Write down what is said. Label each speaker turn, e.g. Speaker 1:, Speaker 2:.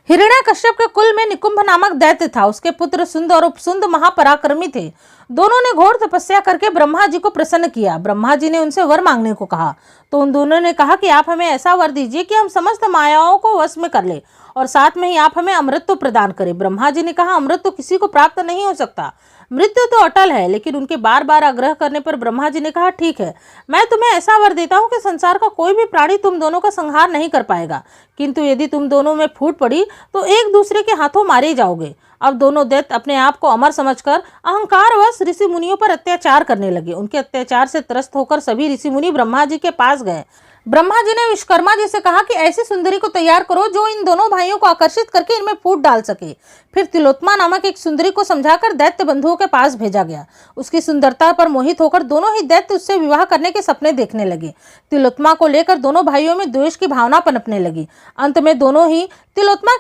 Speaker 1: हिरण्यकश्यप के कुल में निकुंभ नामक दैत्य था। उसके पुत्र सुंद और उपसुंद महापराक्रमी थे। दोनों ने घोर तपस्या करके ब्रह्मा जी को प्रसन्न किया। ब्रह्मा जी ने उनसे वर मांगने को कहा तो उन दोनों ने कहा कि आप हमें ऐसा वर दीजिए कि हम समस्त मायाओं को वश में कर ले और साथ में ही आप हमें अमृत प्रदान करें। ब्रह्मा जी ने कहा, अमृत तो किसी को प्राप्त नहीं हो सकता, मृत्यु तो अटल है। लेकिन उनके बार बार आग्रह करने पर ब्रह्मा जी ने कहा, ठीक है, मैं तुम्हें ऐसा वर देता हूं कि संसार का कोई भी प्राणी तुम दोनों का संहार नहीं कर पाएगा, किंतु यदि तुम दोनों में फूट पड़ी तो एक दूसरे के हाथों मारे जाओगे। अब दोनों दैत्य अपने आप को अमर समझकर अहंकारवश ऋषि मुनियों पर अत्याचार करने लगे। उनके अत्याचार से त्रस्त होकर सभी ऋषि मुनि ब्रह्मा जी के पास गए। ब्रह्मा जी ने विश्वकर्मा जी से कहा कि ऐसी सुंदरी को तैयार करो जो इन दोनों भाइयों को आकर्षित करके इनमें फूट डाल सके। फिर तिलोत्मा नामक एक सुंदरी को समझाकर दैत्य बंधुओं के पास भेजा गया। उसकी सुंदरता पर मोहित होकर दोनों ही दैत्य उससे विवाह करने के सपने देखने लगे। तिलोत्मा को लेकर दोनों भाइयों में द्वेष की भावना पनपने लगी। अंत में दोनों ही तिलोत्मा